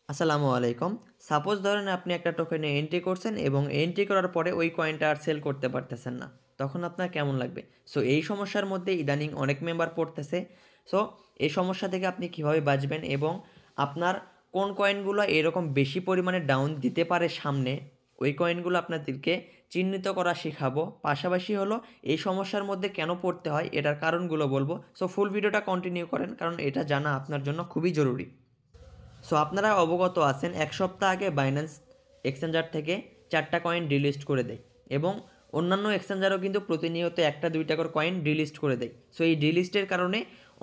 আসসালামু আলাইকুম। সাপোজ ধরেন আপনি একটা টোকেনে এন্ট্রি করছেন এবং এন্ট্রি করার পরে ওই কয়েনটা আর সেল করতে পারতেছেন না। তখন আপনার কেমন লাগবে? সো এই সমস্যার মধ্যে ইদানিং অনেক মেম্বার পড়তেছে। সো এই সমস্যা থেকে আপনি কিভাবে বাঁচবেন এবং আপনার কোন কয়েনগুলো এরকম বেশি পরিমাণে ডাউন দিতে পারে সামনে, ওই কয়েনগুলো আপনাদেরকে চিহ্নিত করা শিখাবো। পাশাপাশি হলো এই সমস্যার মধ্যে কেন পড়তে হয় এটার কারণগুলো বলবো। সো ফুল ভিডিওটা কন্টিনিউ করেন কারণ এটা জানা আপনার জন্য খুবই জরুরি। সো আপনারা অবগত আছেন ১ সপ্তাহ আগে বাইন্যান্স এক্সচেঞ্জার থেকে ৪টা কয়েন ডিলিস্ট করে দেয় এবং অন্যান্য এক্সচেঞ্জারও কিন্তু প্রতিনিয়ত ১টা ২টা করে কয়েন ডিলিস্ট করে দেয়। সো এই ডিলিস্টের কারণে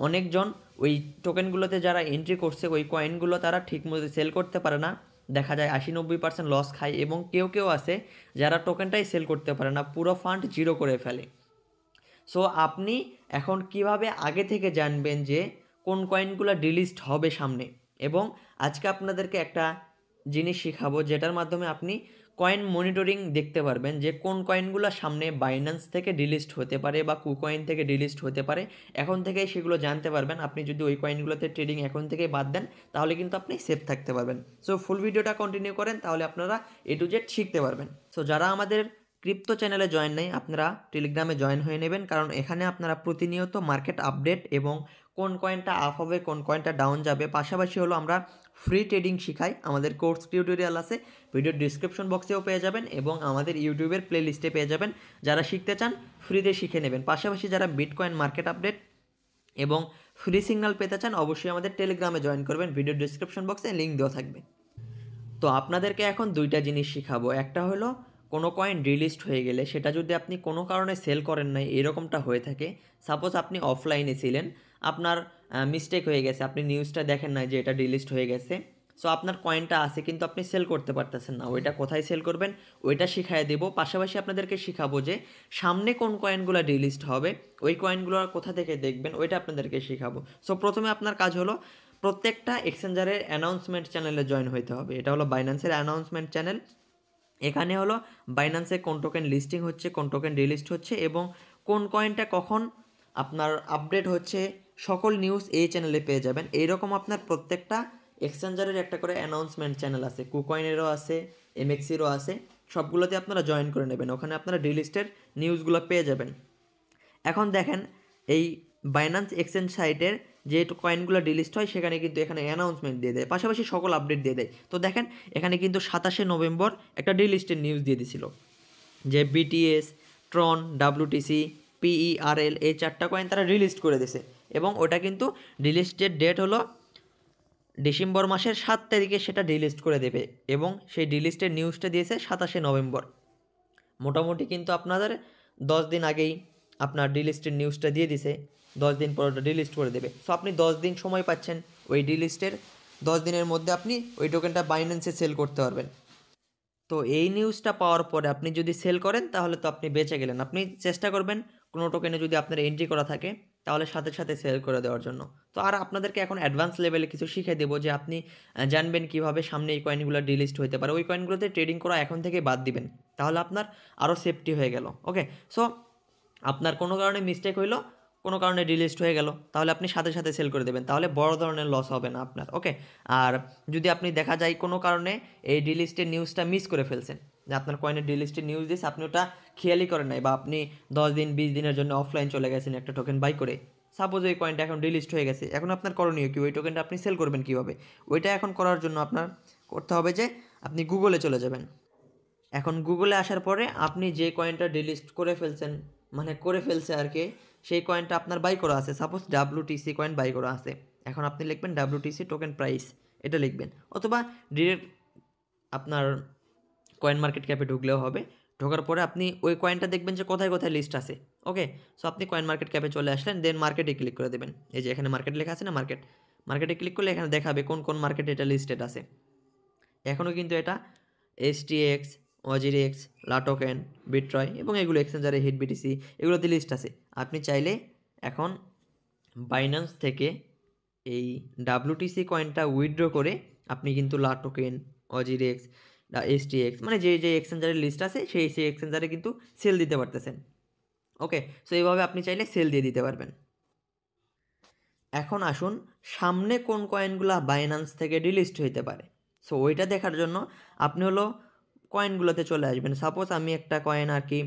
অনেকজন ওই টোকেনগুলোতে যারা এন্ট্রি করছে ওই কয়েনগুলো তারা ঠিকমতো সেল করতে পারে না। দেখা যায় ৮০-৯০% লস খায় এবং কেউ আছে যারা টোকেনটাই সেল করতে পারে না, পুরো ফান্ড জিরো করে ফেলে। সো আপনি এখন কিভাবে আগে থেকে জানবেন যে কোন কয়েনগুলো ডিলিস্ট হবে সামনে, এবং আজকে আপনাদেরকে একটা জিনিস শিখাবো যেটার মাধ্যমে আপনি কয়েন মনিটরিং দেখতে পারবেন যে কোন কয়েনগুলো সামনে বাইন্যান্স থেকে ডিলিস্ট হতে পারে বা কুকয়েন থেকে ডিলিস্ট হতে পারে। এখন থেকেই সেগুলো জানতে পারবেন। আপনি যদি ওই কয়েনগুলোতে ট্রেডিং এখন থেকেই বাদ দেন তাহলে কিন্তু আপনি সেফ থাকতে পারবেন। সো ফুল ভিডিওটা কন্টিনিউ করেন, তাহলে আপনারা A to Z শিখতে পারবেন। সো যারা আমাদের ক্রিপ্টো চ্যানেলে জয়েন নেই আপনারা টেলিগ্রামে জয়েন হয়ে নেবেন, কারণ এখানে আপনারা প্রতিনিয়ত মার্কেট আপডেট এবং কোন কয়েনটা আপ হবে কোন কয়েনটা ডাউন যাবে, পাশাপাশি হলো আমরা ফ্রি ট্রেডিং শিখাই। আমাদের কোর্স টিউটোরিয়াল আছে, ভিডিওর ডিসক্রিপশন বক্সেও পেয়ে যাবেন এবং আমাদের ইউটিউবের প্লে লিস্টে পেয়ে যাবেন। যারা শিখতে চান ফ্রিতে শিখে নেবেন। পাশাপাশি যারা বিটকয়েন মার্কেট আপডেট এবং ফ্রি সিগন্যাল পেতে চান অবশ্যই আমাদের টেলিগ্রামে জয়েন করবেন, ভিডিওর ডিসক্রিপশন বক্সে লিঙ্ক দেওয়া থাকবে। তো আপনাদেরকে এখন দুইটা জিনিস শিখাবো। একটা হলো কোনো কয়েন ডিলিস্ট হয়ে গেলে সেটা যদি আপনি কোনো কারণে সেল করেন নাই, এরকমটা হয়ে থাকে। সাপোজ আপনি অফলাইনে ছিলেন, আপনার মিস্টেক হয়ে গেছে, আপনি নিউজটা দেখেন নাই যে এটা ডিলিস্ট হয়ে গেছে। সো আপনার কয়েনটা আছে কিন্তু আপনি সেল করতে পারতেছেন না, ওইটা কোথায় সেল করবেন ওইটা শিখাই দেবো। পাশাপাশি আপনাদেরকে শিখাবো যে সামনে কোন কয়েনগুলো ডিলিস্ট হবে, ওই কয়েনগুলো কোথা থেকে দেখবেন ওইটা আপনাদেরকে শিখাবো। সো প্রথমে আপনার কাজ হলো প্রত্যেকটা এক্সচেঞ্জারের অ্যানাউন্সমেন্ট চ্যানেলে জয়েন হইতে হবে। এটা হলো বাইন্যান্সের অ্যানাউন্সমেন্ট চ্যানেল। এখানে হলো বাইন্যান্সে কোন টোকেন লিস্টিং হচ্ছে, কোন টোকেন ডিলিস্ট হচ্ছে এবং কোন কয়েনটা কখন আপনার আপডেট হচ্ছে, সকল নিউজ এই চ্যানেলে পেয়ে যাবেন। এইরকম আপনার প্রত্যেকটা এক্সচেঞ্জারের একটা করে অ্যানাউন্সমেন্ট চ্যানেল আছে, কুকয়েনেরও আছে, এমএক্সিরও আছে। সবগুলোতে আপনারা জয়েন করে নেবেন, ওখানে আপনারা ডিলিস্টের নিউজগুলো পেয়ে যাবেন। এখন দেখেন এই বাইন্যান্স এক্সচেঞ্জ সাইটের যে কয়েনগুলো ডিলিস্ট হয় সেখানে কিন্তু এখানে অ্যানাউন্সমেন্ট দিয়ে দেয়, পাশাপাশি সকল আপডেট দিয়ে দেয়। তো দেখেন এখানে কিন্তু 27শে নভেম্বর একটা ডিলিস্টের নিউজ দিয়ে দিছিল যে বিটিএস, ট্রন, ডাব্লিউটিসি, পিইআরএল এই 4টা কয়েন তারা রিলিস্ট করে দিছে এবং ওটা কিন্তু ডিলিস্টের ডেট হলো ডিসেম্বর মাসের 7 তারিখে সেটা ডিলিস্ট করে দেবে এবং সেই ডিলিস্টের নিউজটা দিয়েছে 27শে নভেম্বর। মোটামুটি কিন্তু আপনাদের 10 দিন আগেই আপনার ডিলিস্টের নিউজটা দিয়ে দিছে, 10 দিন পর ওটা ডিলিস্ট করে দেবে। সো আপনি 10 দিন সময় পাচ্ছেন, ওই ডিলিস্টের 10 দিনের মধ্যে আপনি ওই টোকেনটা বাইন্যান্সে সেল করতে পারবেন। তো এই নিউজটা পাওয়ার পরে আপনি যদি সেল করেন তাহলে তো আপনি বেঁচে গেলেন। আপনি চেষ্টা করবেন কোনো টোকেনে যদি আপনার এন্ট্রি করা থাকে তাহলে সাথে সাথে সেল করে দেওয়ার জন্য। তো আর আপনাদেরকে এখন অ্যাডভান্স লেভেলে কিছু শিখিয়ে দেবো যে আপনি জানবেন কীভাবে সামনে এই কয়েনগুলো ডিলিস্ট হতে পারে। ওই কয়েনগুলোতে ট্রেডিং করা এখন থেকে বাদ দিবেন, তাহলে আপনার আরও সেফটি হয়ে গেল। ওকে, সো আপনার কোনো কারণে মিস্টেক হইলো, কোনো কারণে ডিলিস্ট হয়ে গেল, তাহলে আপনি সাথে সাথে সেল করে দেবেন, তাহলে বড় ধরনের লস হবে না আপনার। ওকে, আর যদি আপনি দেখা যায় কোনো কারণে এই ডিলিস্টের নিউজটা মিস করে ফেলছেন, যে আপনার কয়েনের ডিলিস্টের নিউজ দিয়েছে আপনি ওটা খেয়ালই করেন নাই, বা আপনি 10 দিন 20 দিনের জন্য অফলাইন চলে গেছেন একটা টোকেন বাই করে, সাপোজ ওই কয়েনটা এখন ডিলিস্ট হয়ে গেছে, এখন আপনার করণীয় কি, ওই টোকেনটা আপনি সেল করবেন কীভাবে? ওইটা এখন করার জন্য আপনার করতে হবে যে আপনি গুগলে চলে যাবেন। এখন গুগলে আসার পরে আপনি যে কয়েনটা ডিলিস্ট করে ফেলছেন, মানে করে ফেলছে আর কি, সেই কয়েনটা আপনার বাই করা আছে, সাপোজ ডাব্লিউটিসি কয়েন বাই করা আছে। এখন আপনি লিখবেন ডাব্লিউটিসি টোকেন প্রাইস, এটা লিখবেন, অথবা ডিরেক্ট আপনার কয়েন মার্কেট ক্যাপে ঢুকলেও হবে। ঢোকার পরে আপনি ওই কয়েনটা দেখবেন যে কোথায় কোথায় লিস্ট আছে। ওকে, সো আপনি কয়েন মার্কেট ক্যাপে চলে আসলেন, দেন মার্কেটে ক্লিক করে দেবেন। এই যে এখানে মার্কেট লেখা আছে না, মার্কেটে ক্লিক করলে এখানে দেখাবে কোন কোন মার্কেটে এটা লিস্টেড আছে। এখনও কিন্তু এটা এসটিএক্স, অজিরেক্স, লাটোকেন, বিট্রয় এবং এগুলো এক্সচেঞ্জারে হিট বিটিসি এগুলোতে লিস্ট আছে। আপনি চাইলে এখন বাইন্যান্স থেকে এই ডাব্লিউটিসি কয়েনটা উইথড্র করে আপনি কিন্তু লাটোকেন, অজিরেক্স, এসটিএক্স মানে যে যে এক্সচেঞ্জারের লিস্ট আছে সেই এক্সচেঞ্জারে কিন্তু সেল দিতে পারতেছেন। ওকে, সো এইভাবে আপনি চাইলে সেল দিয়ে দিতে পারবেন। এখন আসুন সামনে কোন কয়েনগুলা বাইন্যান্স থেকে ডিলিস্ট হইতে পারে। সো ওইটা দেখার জন্য আপনি হলো কয়েনগুলোতে চলে আসবেন। সাপোজ আমি একটা কয়েন আর কি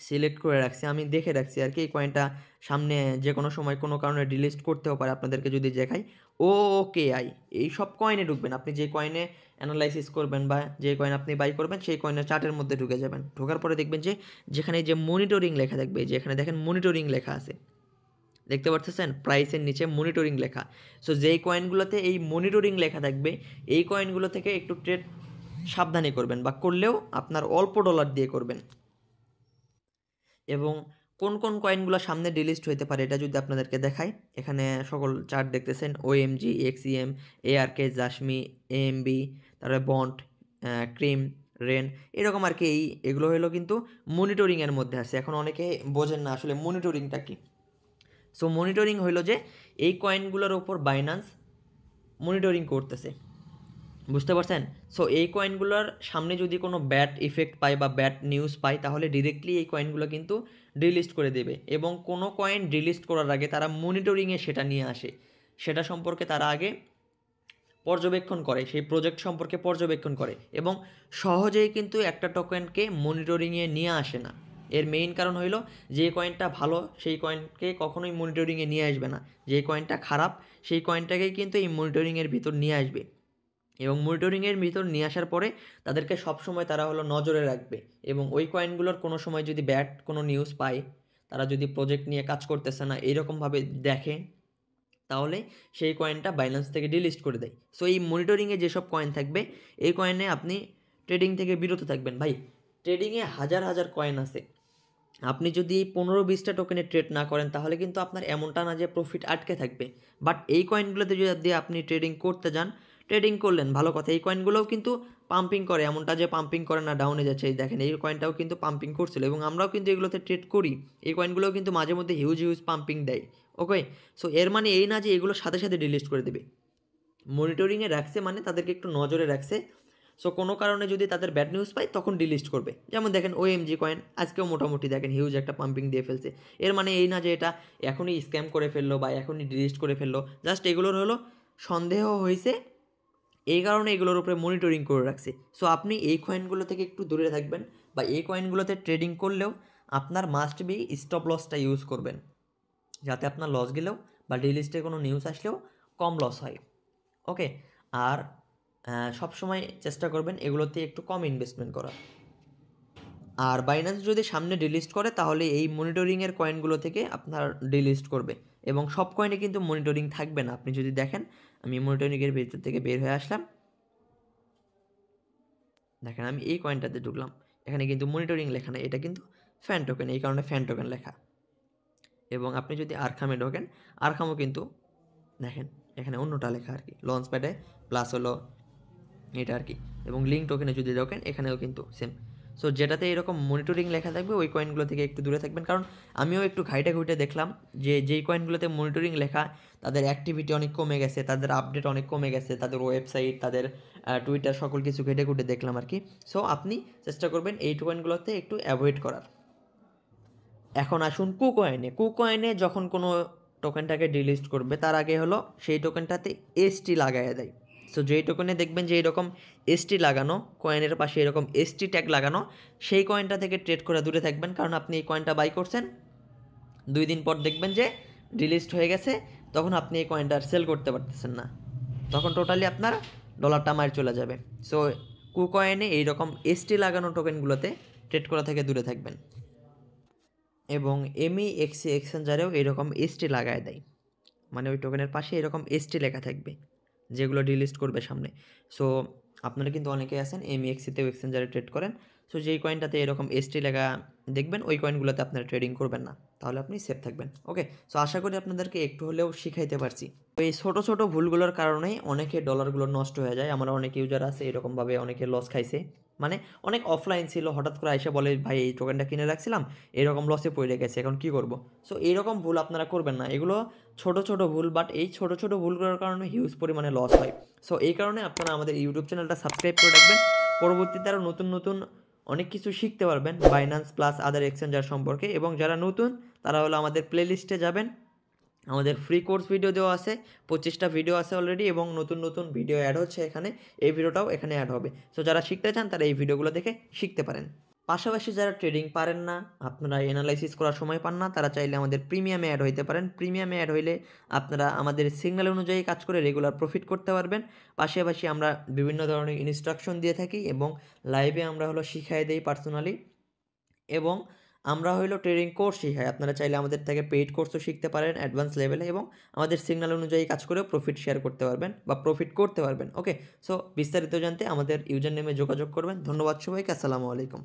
সিলেক্ট করে রাখছি, আমি দেখে রাখছি আর কি এই কয়েনটা সামনে যে কোনো সময় কোনো কারণে ডিলিট করতেও পারে। আপনাদেরকে যদি দেখাই OKI, এই সব কয়েনে ঢুকবেন। আপনি যে কয়েনে অ্যানালাইসিস করবেন বা যে কয়েন আপনি বাই করবেন সেই কয়েনের চার্টের মধ্যে ঢুকে যাবেন। ঢোকার পরে দেখবেন যে যেখানে যে মনিটরিং লেখা থাকবে, যেখানে দেখেন মনিটরিং লেখা আছে, দেখতে পাচ্ছেন প্রাইসের নিচে মনিটরিং লেখা। সো যেই কয়েনগুলোতে এই মনিটরিং লেখা থাকবে এই কয়েনগুলো থেকে একটু ট্রেড সাবধানে করবেন, বা করলেও আপনার অল্প ডলার দিয়ে করবেন। এবং কোন কোন কয়েনগুলো সামনে ডিলিস্ট হতে পারে এটা যদি আপনাদেরকে দেখাই, এখানে সকল চার্ট দেখতেছেন OMG, XEM, ARK, জাসমি, AMB, তারপরে বন্ড, ক্রিম, রেন, এরকম আর কি। এগুলো হলো কিন্তু মনিটরিংয়ের মধ্যে আছে। এখন অনেকে বোঝেন না আসলে মনিটরিংটা কি। সো মনিটরিং হইলো যে এই কয়েনগুলোর ওপর বাইন্যান্স মনিটরিং করতেছে, বুঝতে পারছেন? সো এই কয়েনগুলোর সামনে যদি কোনো ব্যাড ইফেক্ট পায় বা ব্যাড নিউজ পায় তাহলে ডিরেক্টলি এই কয়েনগুলো কিন্তু ডিলিস্ট করে দেবে। এবং কোনো কয়েন ডিলিস্ট করার আগে তারা মনিটরিংয়ে সেটা নিয়ে আসে, সেটা সম্পর্কে তারা আগে পর্যবেক্ষণ করে, সেই প্রজেক্ট সম্পর্কে পর্যবেক্ষণ করে, এবং সহজেই কিন্তু একটা টোকেনকে মনিটরিংয়ে নিয়ে আসে না। এর মেইন কারণ হইল যে কয়েনটা ভালো সেই কয়েনকে কখনোই মনিটরিংয়ে নিয়ে আসবে না, যে কয়েনটা খারাপ সেই কয়েনটাকেই কিন্তু এই মনিটরিংয়ের ভিতর নিয়ে আসবে। এবং মনিটরিংয়ের ভিতর নিয়ে আসার পরে তাদেরকে সবসময় তারা হলো নজরে রাখবে, এবং ওই কয়েনগুলোর কোনো সময় যদি ব্যাড কোনো নিউজ পায়, তারা যদি প্রজেক্ট নিয়ে কাজ করতেছে না এইরকমভাবে দেখে, তাহলে সেই কয়েনটা বাইন্যান্স থেকে ডিলিস্ট করে দেয়। সো এই মনিটরিংয়ে যেসব কয়েন থাকবে এই কয়েনে আপনি ট্রেডিং থেকে বিরত থাকবেন। ভাই ট্রেডিংয়ে হাজার হাজার কয়েন আছে, আপনি যদি 15-20টা টোকেনে ট্রেড না করেন তাহলে কিন্তু আপনার এমনটা না যে প্রফিট আটকে থাকবে। বাট এই কয়েনগুলোতে যদি আপনি ট্রেডিং করতে যান, ট্রেডিং করলেন ভালো কথা, এই কয়েনগুলোও কিন্তু পাম্পিং করে, এমনটা যে পাম্পিং করে না ডাউনে যাচ্ছে। এই দেখেন এই কয়েনটাও কিন্তু পাম্পিং করছিল, এবং আমরাও কিন্তু এগুলোতে ট্রেড করি। এই কয়েনগুলোও কিন্তু মাঝে মধ্যে হিউজ হিউজ পাম্পিং দেয়। ওকে, সো এর মানে এই না যে এগুলো সাথে সাথে ডিলিট করে দেবে। মনিটরিংয়ে রাখছে মানে তাদেরকে একটু নজরে রাখছে। সো কোনো কারণে যদি তাদের ব্যাড নিউজ পায় তখন ডিলিট করবে। যেমন দেখেন OMG কয়েন আজকেও মোটামুটি দেখেন হিউজ একটা পাম্পিং দিয়ে ফেলছে। এর মানে এই না যে এটা এখনই স্ক্যাম করে ফেললো বা এখনই ডিলিট করে ফেললো, জাস্ট এগুলোর হলো সন্দেহ হয়েছে, এই কারণে এগুলোর উপরে মনিটরিং করে রাখছে। সো আপনি এই কয়েনগুলো থেকে একটু দূরে থাকবেন, বা এই কয়েনগুলোতে ট্রেডিং করলেও আপনার মাস্ট বি স্টপ লসটা ইউজ করবেন, যাতে আপনার লস গেলেও বা ডিলিস্টে কোনো নিউজ আসলেও কম লস হয়। ওকে, আর সবসময় চেষ্টা করবেন এগুলোতে একটু কম ইনভেস্টমেন্ট করা। আর বাইন্যান্স যদি সামনে ডিলিস্ট করে তাহলে এই মনিটরিংয়ের কয়েনগুলো থেকে আপনার ডিলিস্ট করবে, এবং সব কয়েনে কিন্তু মনিটরিং থাকবে না। আপনি যদি দেখেন আমি মনিটরিংয়ের ভিতর থেকে বের হয়ে আসলাম, দেখেন আমি এই কয়েনটাতে ঢুকলাম, এখানে কিন্তু মনিটরিং লেখা নেই, এটা কিন্তু ফ্যান টোকেন, এই কারণে ফ্যান টোকেন লেখা। এবং আপনি যদি আরখামে ঢোকেন, আরখামও কিন্তু দেখেন এখানে অন্যটা লেখা আর কি, লঞ্চ প্যাডে প্লাস হলো এটা আর কি। এবং লিঙ্ক টোকেনে যদি ঢোকেন এখানেও কিন্তু সেম। সো যেটাতে এরকম মনিটরিং লেখা থাকবে ওই কয়েনগুলো থেকে একটু দূরে থাকবেন, কারণ আমিও একটু ঘাইটে ঘুইটে দেখলাম যে যেই কয়েনগুলোতে মনিটরিং লেখা তাদের অ্যাক্টিভিটি অনেক কমে গেছে, তাদের আপডেট অনেক কমে গেছে, তাদের ওয়েবসাইট, তাদের টুইটার, সকল কিছু ঘেটে ঘুটে দেখলাম আর কি। সো আপনি চেষ্টা করবেন এই কয়েনগুলোতে একটু অ্যাভয়েড করার। এখন আসুন কুকয়েনে যখন কোনো টোকেনটাকে ডিলিস্ট করবে তার আগে হলো সেই টোকেনটাতে এসটি লাগাইয়া দেয়। সো যেই টোকেনে দেখবেন যে এরকম এসটি লাগানো, কয়েনের পাশে এরকম এসটি ট্যাগ লাগানো, সেই কয়েনটা থেকে ট্রেড করে দূরে থাকবেন। কারণ আপনি এই কয়েনটা বাই করছেন, 2 দিন পর দেখবেন যে ডিলিস্ট হয়ে গেছে, তখন আপনি এই কয়েনটা আর সেল করতে পারতেছেন না, তখন টোটালি আপনার ডলারটা মার চলে যাবে। সো কুকয়েনে এইরকম এসটি লাগানো টোকেনগুলোতে ট্রেড করা থেকে দূরে থাকবেন। এবং MEXC এক্সচেঞ্জারেও এরকম এসটি লাগায় দেয়, মানে ওই টোকেনের পাশে এরকম এসটি লেখা থাকবে যেগুলো ডিলিস্ট করবে সামনে। সো আপনারা কিন্তু অনেকেই আছেন MEXCতেও এক্সচেঞ্জারে ট্রেড করেন, সো যেই কয়েনটাতে এরকম এসটি লেখা দেখবেন ওই কয়েনগুলোতে আপনারা ট্রেডিং করবেন না, তাহলে আপনি সেফ থাকবেন। ওকে, সো আশা করি আপনাদেরকে একটু হলেও শিখাইতে পারছি। তো এই ছোটো ছোটো ভুলগুলোর কারণেই অনেকে ডলারগুলো নষ্ট হয়ে যায়। আমার অনেক ইউজার আছে এরকমভাবে অনেকে লস খাইছে, মানে অনেক অফলাইন ছিল, হঠাৎ করে এসে বলে ভাই এই টোকেনটা কিনে রাখছিলাম, এরকম লসে পড়ে গেছে, এখন কী করব। সো এইরকম ভুল আপনারা করবেন না, এগুলো ছোট ছোট ভুল, বাট এই ছোট ছোট ভুলগুলোর কারণে হিউজ পরিমাণে লস হয়। সো এই কারণে আপনারা আমাদের ইউটিউব চ্যানেলটা সাবস্ক্রাইব করে রাখবেন, পরবর্তীতে আরও নতুন নতুন অনেক কিছু শিখতে পারবেন বাইন্যান্স প্লাস আদার এক্সচেঞ্জার সম্পর্কে। এবং যারা নতুন তারা হলো আমাদের প্লেলিস্টে যাবেন, আমাদের ফ্রি কোর্স ভিডিও দেওয়া আছে, 25টা ভিডিও আছে অলরেডি এবং নতুন, নতুন ভিডিও অ্যাড হচ্ছে এখানে। এই ভিডিওটাও এখানে অ্যাড হবে। সো যারা শিখতে চান তারা এই ভিডিওগুলো দেখে শিখতে পারেন। পাশাপাশি যারা ট্রেডিং পারেন না, আপনারা এনালাইসিস করার সময় পান না, তারা চাইলে আমাদের প্রিমিয়ামে অ্যাড হইতে পারেন। প্রিমিয়ামে অ্যাড হইলে আপনারা আমাদের সিগন্যাল অনুযায়ী কাজ করে রেগুলার প্রফিট করতে পারবেন। পাশাপাশি আমরা বিভিন্ন ধরনের ইনস্ট্রাকশন দিয়ে থাকি এবং লাইভে আমরা হলো শিখাই দেই পার্সোনালি এবং আমরা হইলো ট্রেডিং কোর্স শিখাই। আপনারা চাইলে আমাদের থেকে পেইড কোর্সও শিখতে পারেন অ্যাডভান্স লেভেলে এবং আমাদের সিগন্যাল অনুযায়ী কাজ করেও প্রফিট শেয়ার করতে পারবেন বা প্রফিট করতে পারবেন। ওকে? সো বিস্তারিত জানতে আমাদের ইউজার নেমে যোগাযোগ করবেন। ধন্যবাদ সবাইকে। আসসালামু আলাইকুম।